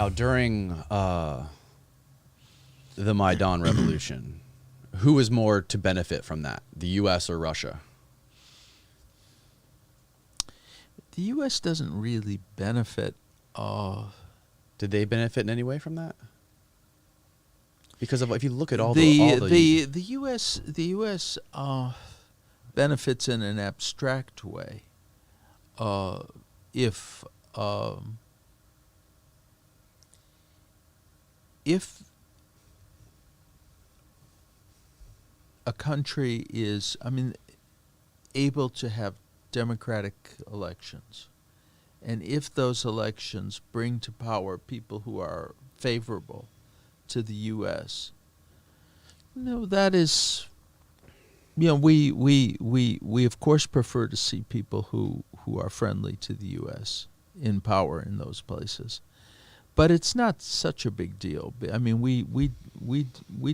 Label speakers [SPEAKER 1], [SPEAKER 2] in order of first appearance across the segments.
[SPEAKER 1] Now, during the Maidan revolution, who was more to benefit from that, the U.S. or Russia?
[SPEAKER 2] The U.S. doesn't really benefit.
[SPEAKER 1] Did they benefit in any way from that? Because if you look at all
[SPEAKER 2] the U.S. benefits in an abstract way. If a country is, able to have democratic elections, and if those elections bring to power people who are favorable to the U.S., that is, we of course prefer to see people who are friendly to the U.S. in power in those places. But it's not such a big deal. We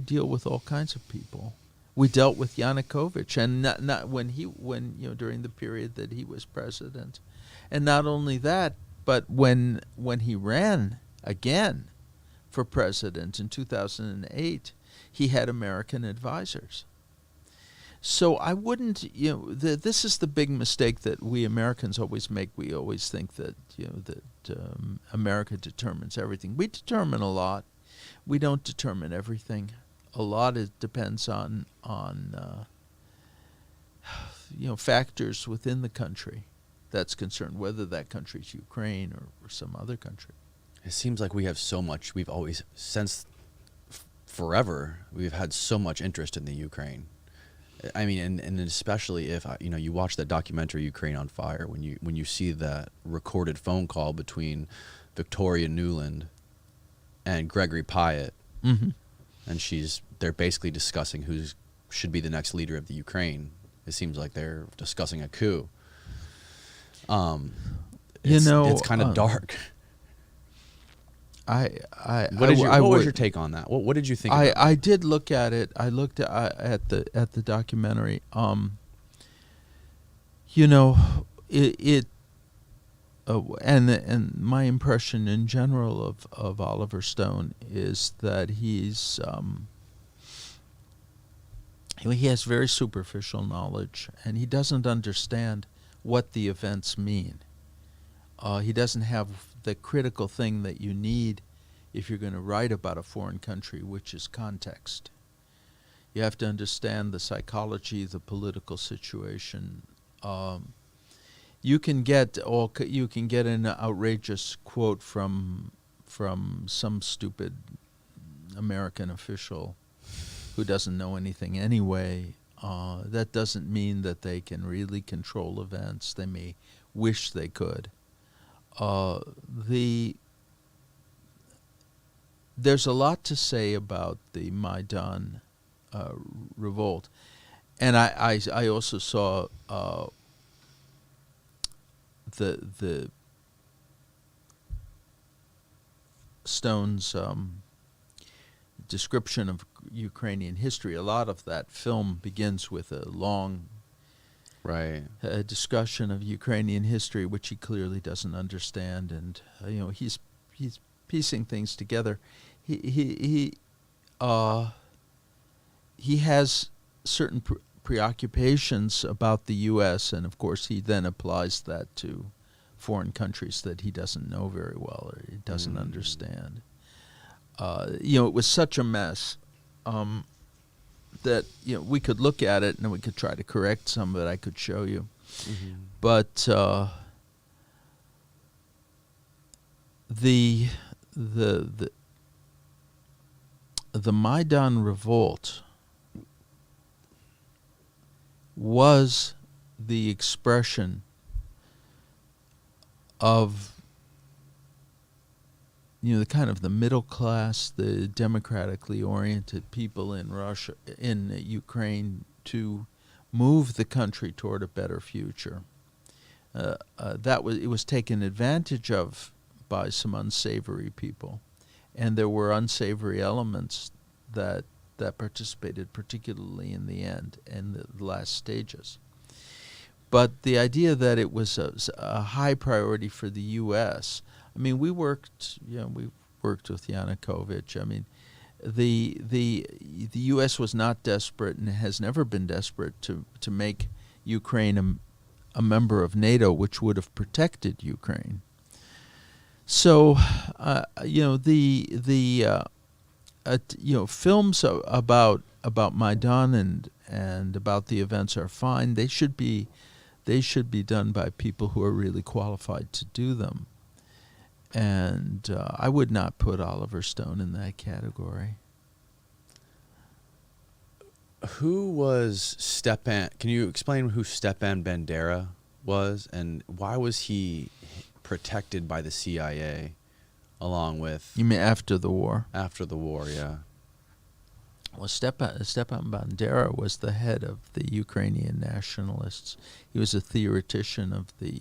[SPEAKER 2] deal with all kinds of people. We dealt with Yanukovych, and not when during the period that he was president, and not only that, but when he ran again for president in 2008, he had American advisors. So I wouldn't, this is the big mistake that we Americans always make. We always think that, America determines everything. We determine a lot. We don't determine everything. A lot depends on factors within the country that's concerned, whether that country's Ukraine or some other country.
[SPEAKER 1] It seems like we have so much. We've always, since forever, we've had so much interest in the Ukraine. And especially if you watch that documentary Ukraine on Fire, when you see that recorded phone call between Victoria Nuland and Gregory Pyatt,
[SPEAKER 2] mm-hmm.
[SPEAKER 1] and they're basically discussing who should be the next leader of the Ukraine. It seems like they're discussing a coup. It's kind of dark. What was your take on that? What did you think?
[SPEAKER 2] I did look at it. I looked at the documentary. And my impression in general of Oliver Stone is that he has very superficial knowledge, and he doesn't understand what the events mean. He doesn't have the critical thing that you need if you're going to write about a foreign country, which is context. You have to understand the psychology, the political situation. You can get an outrageous quote from some stupid American official who doesn't know anything anyway. That doesn't mean that they can really control events. They may wish they could. There's a lot to say about the Maidan revolt, and I also saw the Stone's description of Ukrainian history. A lot of that film begins with a long discussion of Ukrainian history, which he clearly doesn't understand, and he's piecing things together. He has certain preoccupations about the U.S., and of course he then applies that to foreign countries that he doesn't know very well or he doesn't understand. It was such a mess that we could look at it and we could try to correct some of it. I could show you, but the Maidan revolt was the expression of the kind of the middle class, the democratically oriented people in Russia, in Ukraine, to move the country toward a better future. It was taken advantage of by some unsavory people, and there were unsavory elements that participated, particularly in the end, in the last stages. But the idea that it was a high priority for the U.S., we worked, we worked with Yanukovych. I mean, the U.S. was not desperate and has never been desperate to make Ukraine a member of NATO, which would have protected Ukraine. So, films about Maidan and about the events are fine. They should be done by people who are really qualified to do them. And I would not put Oliver Stone in that category.
[SPEAKER 1] Who was Stepan? Can you explain who Stepan Bandera was, and why was he protected by the CIA along with...
[SPEAKER 2] You mean after the war?
[SPEAKER 1] After the war, yeah.
[SPEAKER 2] Well, Stepan Bandera was the head of the Ukrainian Nationalists. He was a theoretician of the,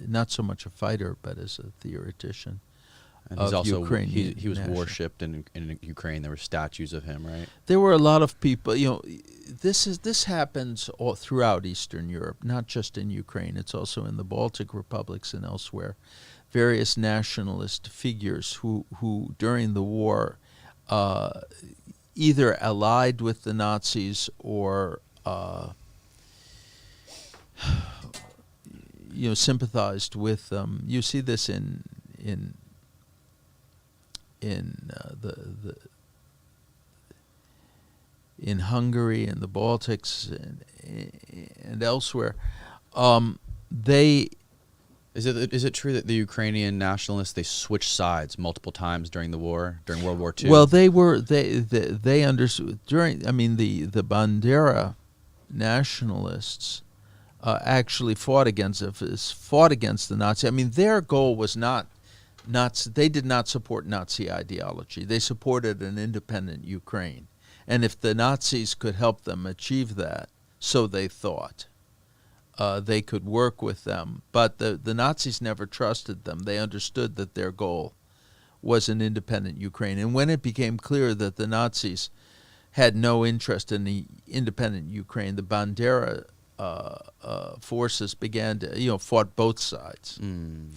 [SPEAKER 2] not so much a fighter, but as a theoretician.
[SPEAKER 1] And he's also
[SPEAKER 2] Ukrainian
[SPEAKER 1] he was worshipped in Ukraine. There were statues of him, right?
[SPEAKER 2] There were a lot of people. This happens all throughout Eastern Europe, not just in Ukraine. It's also in the Baltic republics and elsewhere. Various nationalist figures who during the war either allied with the Nazis or sympathized with them. You see this in Hungary and the Baltics and elsewhere.
[SPEAKER 1] Is it true that the Ukrainian nationalists, they switched sides multiple times during the war, during World War II?
[SPEAKER 2] Well, they understood the Bandera nationalists actually fought against the Nazis. I mean, their goal was not they did not support Nazi ideology. They supported an independent Ukraine. And if the Nazis could help them achieve that, so they thought, they could work with them. But the Nazis never trusted them. They understood that their goal was an independent Ukraine. And when it became clear that the Nazis had no interest in the independent Ukraine, the Bandera forces began to, fought both sides. Mm.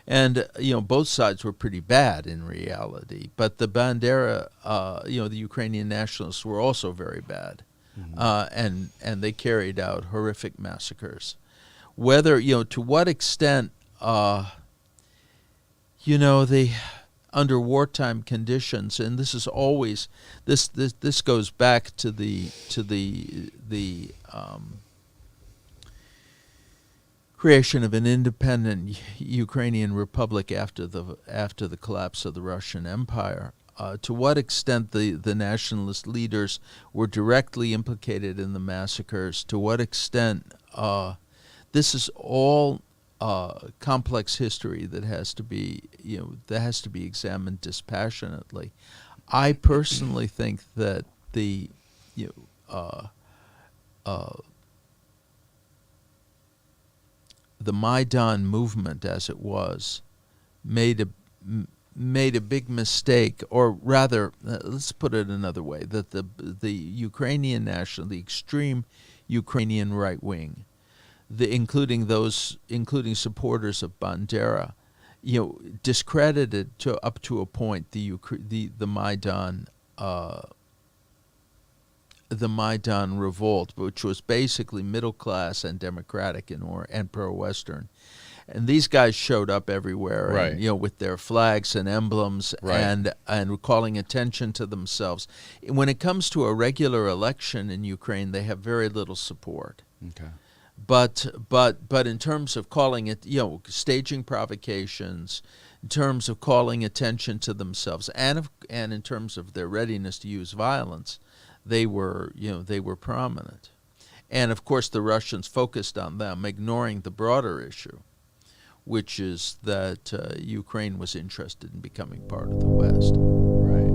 [SPEAKER 2] And, both sides were pretty bad in reality. But the Bandera, the Ukrainian nationalists were also very bad. Mm-hmm. And they carried out horrific massacres. Whether, to what extent, they, under wartime conditions, and this is always, this goes back to the creation of an independent Ukrainian republic after the collapse of the Russian Empire. To what extent the nationalist leaders were directly implicated in the massacres? To what extent this is all complex history that has to be examined dispassionately. I personally think that the Maidan movement, as it was, made a big mistake, or rather, let's put it another way: that the Ukrainian the extreme Ukrainian right wing, including supporters of Bandera, discredited up to a point the Maidan revolt, which was basically middle class and democratic and pro-Western, and these guys showed up everywhere,
[SPEAKER 1] right.
[SPEAKER 2] And, with their flags and emblems, right. and calling attention to themselves. When it comes to a regular election in Ukraine, they have very little support.
[SPEAKER 1] Okay.
[SPEAKER 2] But in terms of calling it, staging provocations, in terms of calling attention to themselves, and in terms of their readiness to use violence, they were prominent. And of course the Russians focused on them, ignoring the broader issue, which is that Ukraine was interested in becoming part of the West.
[SPEAKER 1] Right.